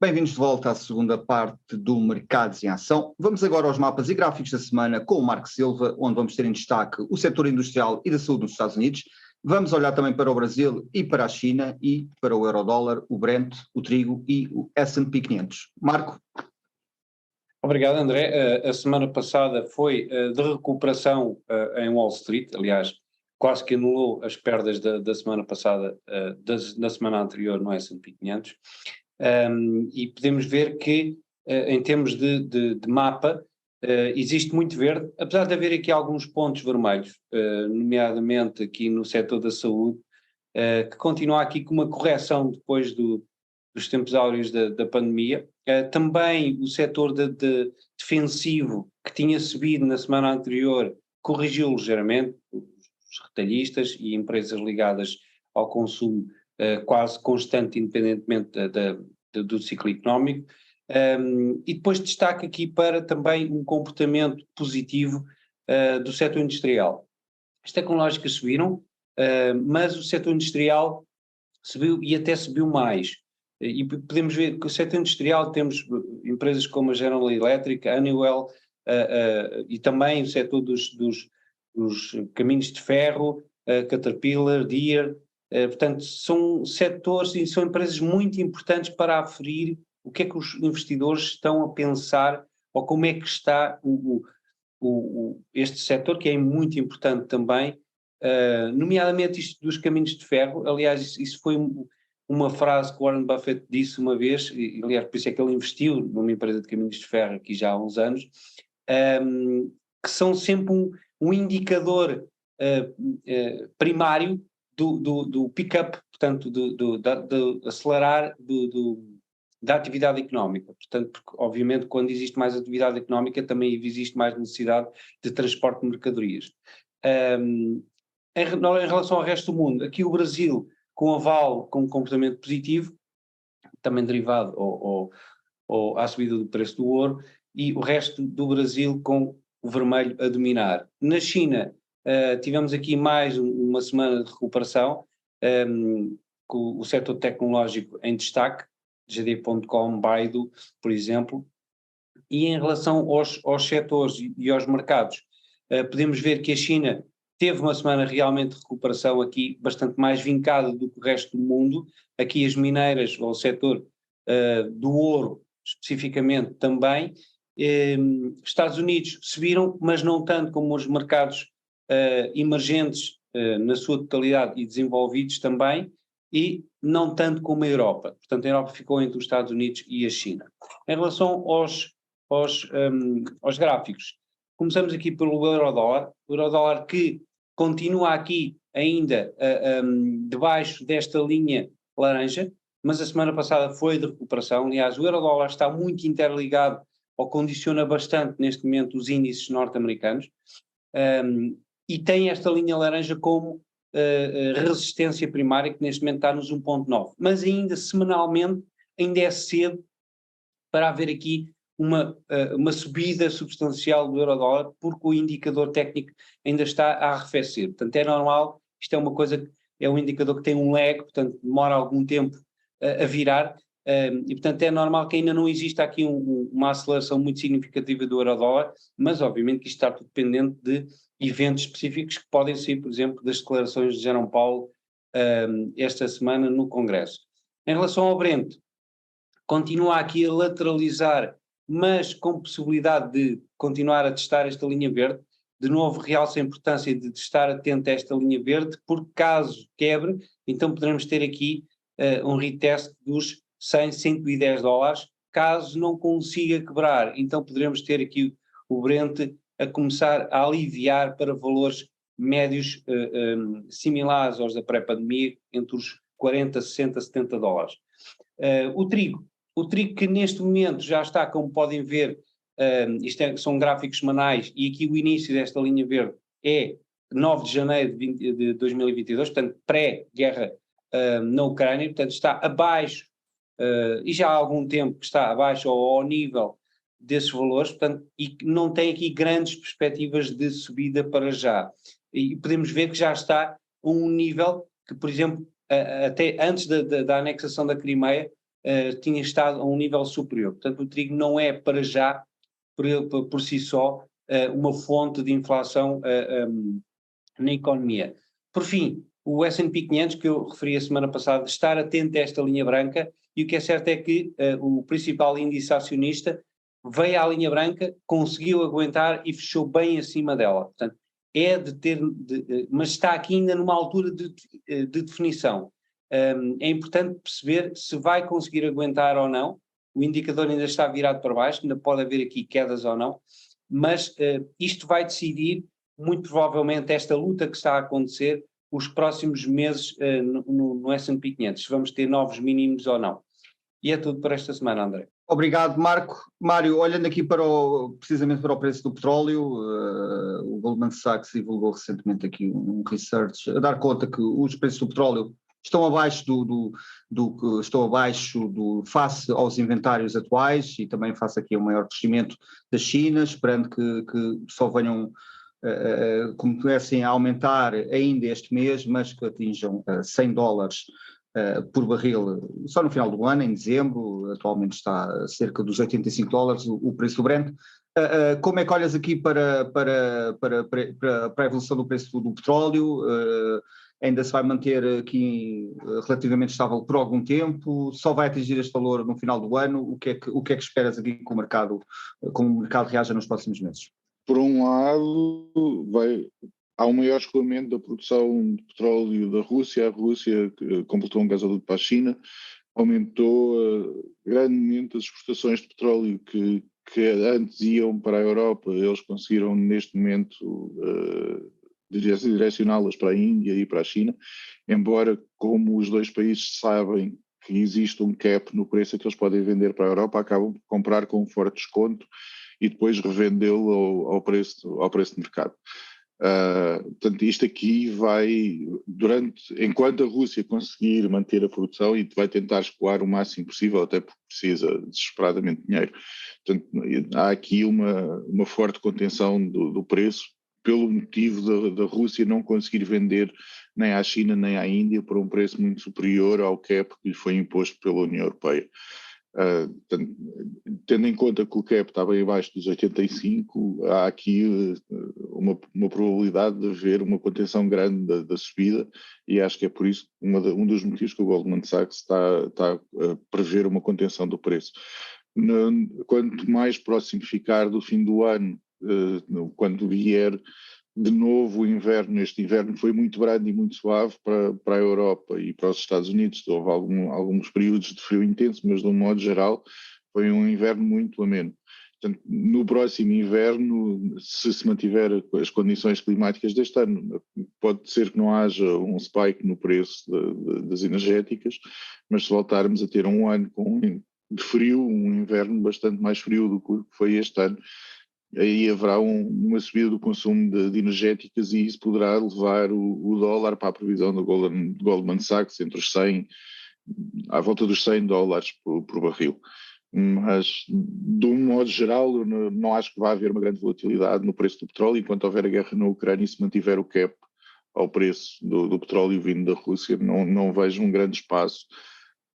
Bem-vindos de volta à segunda parte do Mercados em Ação. Vamos agora aos mapas e gráficos da semana com o Marco Silva, onde vamos ter em destaque o setor industrial e da saúde nos Estados Unidos. Vamos olhar também para o Brasil e para a China e para o euro-dólar, o Brent, o trigo e o S&P 500. Marco? Obrigado, André. A semana passada foi de recuperação em Wall Street, aliás, quase que anulou as perdas da semana passada, da semana anterior no S&P 500. E podemos ver que, em termos de mapa, existe muito verde, apesar de haver aqui alguns pontos vermelhos, nomeadamente aqui no setor da saúde, que continua aqui com uma correção depois dos tempos áureos da pandemia. Também o setor defensivo, que tinha subido na semana anterior, corrigiu ligeiramente, os retalhistas e empresas ligadas ao consumo quase constante, independentemente do ciclo económico. E depois destaque aqui para também um comportamento positivo do setor industrial. As tecnológicas subiram, mas o setor industrial subiu e até subiu mais. E podemos ver que o setor industrial temos empresas como a General Electric, a Honeywell, e também o setor dos caminhos de ferro, Caterpillar, Deere. Portanto, são setores e são empresas muito importantes para aferir o que é que os investidores estão a pensar ou como é que está este setor, que é muito importante também, nomeadamente isto dos caminhos de ferro. Aliás, isso foi uma frase que Warren Buffett disse uma vez, e aliás por isso é que ele investiu numa empresa de caminhos de ferro aqui já há uns anos, que são sempre um indicador primário do pick-up, portanto do acelerar da atividade económica. Portanto, porque obviamente quando existe mais atividade económica também existe mais necessidade de transporte de mercadorias. Em relação ao resto do mundo, aqui o Brasil com aval, com um comportamento positivo, também derivado à subida do preço do ouro, e o resto do Brasil com o vermelho a dominar. Na China tivemos aqui mais uma semana de recuperação, com o setor tecnológico em destaque, JD.com, Baidu, por exemplo, e em relação aos setores e aos mercados, podemos ver que a China teve uma semana realmente de recuperação aqui, bastante mais vincada do que o resto do mundo. Aqui as mineiras, ou o setor do ouro especificamente também. Estados Unidos subiram, mas não tanto como os mercados emergentes na sua totalidade e desenvolvidos também, e não tanto como a Europa. Portanto, a Europa ficou entre os Estados Unidos e a China. Em relação aos gráficos, começamos aqui pelo euro-dólar. O euro-dólar que continua aqui ainda debaixo desta linha laranja, mas a semana passada foi de recuperação. Aliás, o euro-dólar está muito interligado ou condiciona bastante neste momento os índices norte-americanos, e tem esta linha laranja como resistência primária, que neste momento está nos 1.9. Mas ainda semanalmente, ainda é cedo para haver aqui uma subida substancial do euro-dólar, porque o indicador técnico ainda está a arrefecer. Portanto, é normal, isto é uma coisa, é um indicador que tem um lag, portanto demora algum tempo a virar, e portanto é normal que ainda não exista aqui uma aceleração muito significativa do euro-dólar, mas obviamente que isto está tudo dependente de eventos específicos que podem sair, por exemplo, das declarações de Jerome Powell esta semana no Congresso. Em relação ao Brent, continua aqui a lateralizar, mas com possibilidade de continuar a testar esta linha verde. De novo, realça a importância de estar atento a esta linha verde, porque caso quebre, então poderemos ter aqui um retest dos 100, 110 dólares. Caso não consiga quebrar, então poderemos ter aqui o Brent a começar a aliviar para valores médios similares aos da pré-pandemia, entre os 40, 60, 70 dólares. O trigo que neste momento já está, como podem ver, são gráficos semanais, e aqui o início desta linha verde é 9 de janeiro de 2022, portanto pré-guerra na Ucrânia, portanto está abaixo, e já há algum tempo que está abaixo ou ao nível desses valores, portanto, e não tem aqui grandes perspectivas de subida para já. E podemos ver que já está a um nível que, por exemplo, até antes da anexação da Crimeia, tinha estado a um nível superior. Portanto, o trigo não é para já, por si só, uma fonte de inflação na economia. Por fim, o S&P 500, que eu referi a semana passada, estar atento a esta linha branca, e o que é certo é que o principal índice acionista veio à linha branca, conseguiu aguentar e fechou bem acima dela. Portanto, mas está aqui ainda numa altura de definição. É importante perceber se vai conseguir aguentar ou não. O indicador ainda está virado para baixo, ainda pode haver aqui quedas ou não, mas isto vai decidir, muito provavelmente, esta luta que está a acontecer os próximos meses no S&P 500, se vamos ter novos mínimos ou não. E é tudo para esta semana, André. Obrigado, Marco. Mário, olhando aqui precisamente para o preço do petróleo, o Goldman Sachs divulgou recentemente aqui um research a dar conta que os preços do petróleo estão abaixo face aos inventários atuais e também face aqui ao maior crescimento da China, esperando que só venham, comecem a aumentar ainda este mês, mas que atinjam $100 por barril só no final do ano, em dezembro. Atualmente está a cerca dos $85 o preço do Brent. Como é que olhas aqui para a evolução do preço do petróleo? Ainda se vai manter aqui relativamente estável por algum tempo? Só vai atingir este valor no final do ano? O que é que esperas aqui que o mercado reaja nos próximos meses? Por um lado, há um maior escoamento da produção de petróleo da Rússia. A Rússia completou um gasoduto para a China, aumentou grandemente as exportações de petróleo que antes iam para a Europa. Eles conseguiram, neste momento, direcioná-las para a Índia e para a China, embora, como os dois países sabem que existe um cap no preço que eles podem vender para a Europa, acabam por comprar com um forte desconto e depois revendê-lo ao preço de mercado. Portanto, isto aqui enquanto a Rússia conseguir manter a produção, e vai tentar escoar o máximo possível, até porque precisa desesperadamente de dinheiro. Portanto, há aqui uma forte contenção do preço, pelo motivo da Rússia não conseguir vender nem à China nem à Índia por um preço muito superior ao cap que lhe foi imposto pela União Europeia. Portanto, tendo em conta que o cap está bem abaixo dos 85, há aqui uma probabilidade de haver uma contenção grande da subida, e acho que é por isso um dos motivos que o Goldman Sachs está a prever uma contenção do preço. Quanto mais próximo ficar do fim do ano, quando vier de novo o inverno, este inverno foi muito brando e muito suave para a Europa e para os Estados Unidos. Houve alguns períodos de frio intenso, mas de um modo geral foi um inverno muito ameno. Portanto, no próximo inverno, se mantiver as condições climáticas deste ano, pode ser que não haja um spike no preço das energéticas, mas se voltarmos a ter um ano de frio, um inverno bastante mais frio do que foi este ano, aí haverá uma subida do consumo de energéticas, e isso poderá levar o dólar para a previsão do Goldman Sachs à volta dos $100 por barril. Mas, de um modo geral, eu não acho que vai haver uma grande volatilidade no preço do petróleo. Enquanto houver a guerra na Ucrânia e se mantiver o cap ao preço do petróleo vindo da Rússia, não vejo um grande espaço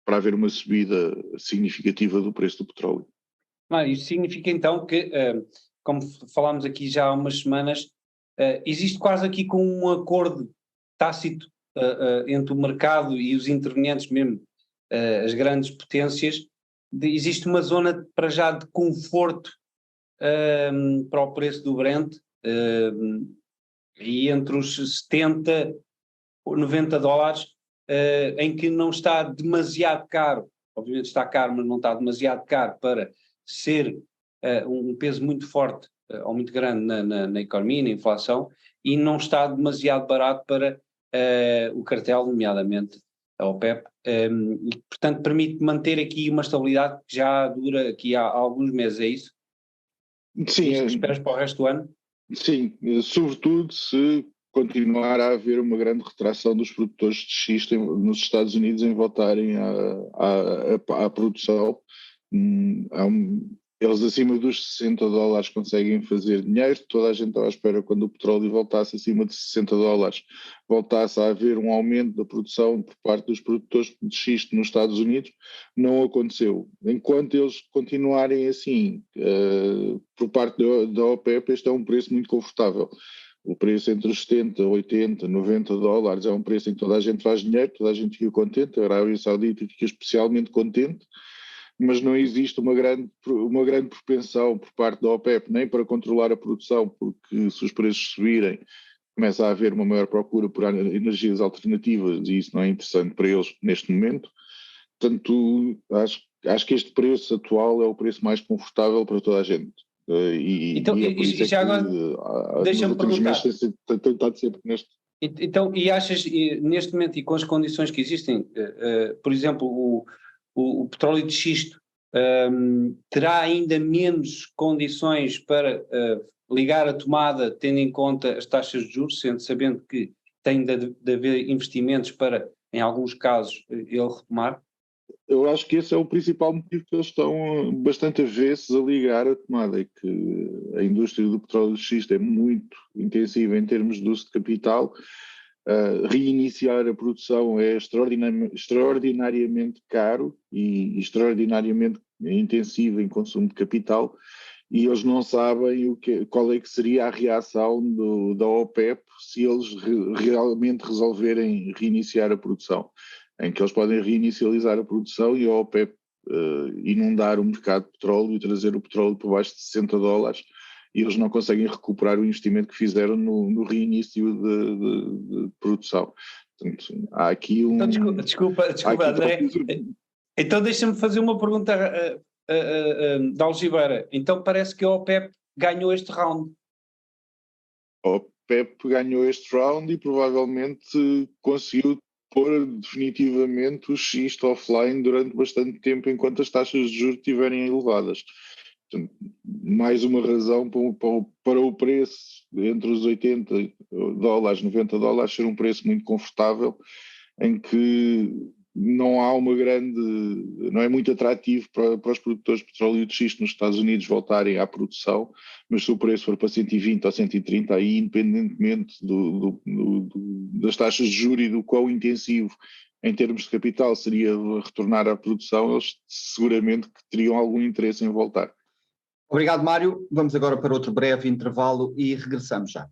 para haver uma subida significativa do preço do petróleo. Isso significa então que, como falámos aqui já há umas semanas, existe quase aqui com um acordo tácito entre o mercado e os intervenientes mesmo, as grandes potências. Existe uma zona para já de conforto para o preço do Brent, e entre os $70 ou $90, em que não está demasiado caro. Obviamente está caro, mas não está demasiado caro para ser um peso muito forte ou muito grande na economia, na inflação, e não está demasiado barato para o cartel, nomeadamente a OPEP, e portanto permite manter aqui uma estabilidade que já dura aqui há alguns meses, é isso? Sim. Isto que esperas para o resto do ano? Sim, sobretudo se continuar a haver uma grande retração dos produtores de xisto nos Estados Unidos em voltarem à produção. Eles acima dos $60 conseguem fazer dinheiro, toda a gente estava à espera quando o petróleo voltasse acima de $60, voltasse a haver um aumento da produção por parte dos produtores de xisto nos Estados Unidos, não aconteceu. Enquanto eles continuarem assim, por parte da OPEP, este é um preço muito confortável. O preço entre os 70, 80, $90 é um preço em que toda a gente faz dinheiro, toda a gente fica contente, a Arábia Saudita fica especialmente contente, mas não existe uma grande propensão por parte da OPEP nem para controlar a produção, porque se os preços subirem, começa a haver uma maior procura por energias alternativas e isso não é interessante para eles neste momento. Portanto, acho que este preço atual é o preço mais confortável para toda a gente. Então, e já agora, deixa-me perguntar. Tem estado sempre neste. Então, e achas, neste momento, e com as condições que existem, por exemplo, o petróleo de xisto terá ainda menos condições para ligar a tomada, tendo em conta as taxas de juros, sabendo que tem de haver investimentos para, em alguns casos, ele retomar? Eu acho que esse é o principal motivo que eles estão bastante avessos a ligar a tomada, é que a indústria do petróleo de xisto é muito intensiva em termos de uso de capital. Reiniciar a produção é extraordinariamente caro e extraordinariamente intensivo em consumo de capital, e eles não sabem qual é que seria a reação da OPEP se eles realmente resolverem reiniciar a produção, em que eles podem reinicializar a produção e a OPEP inundar o mercado de petróleo e trazer o petróleo por baixo de $60, e eles não conseguem recuperar o investimento que fizeram no reinício de produção. Portanto, há aqui um... Então, desculpa André. Então deixa-me fazer uma pergunta da Algibeira. Então parece que a OPEP ganhou este round. A OPEP ganhou este round e provavelmente conseguiu pôr definitivamente o xisto offline durante bastante tempo enquanto as taxas de juros estiverem elevadas. Portanto, mais uma razão para o preço entre os $80, $90 ser um preço muito confortável, em que não há não é muito atrativo para os produtores de petróleo de xisto nos Estados Unidos voltarem à produção, mas se o preço for para 120 ou 130, aí independentemente das taxas de juros e do quão intensivo em termos de capital seria retornar à produção, eles seguramente que teriam algum interesse em voltar. Obrigado, Mário. Vamos agora para outro breve intervalo e regressamos já.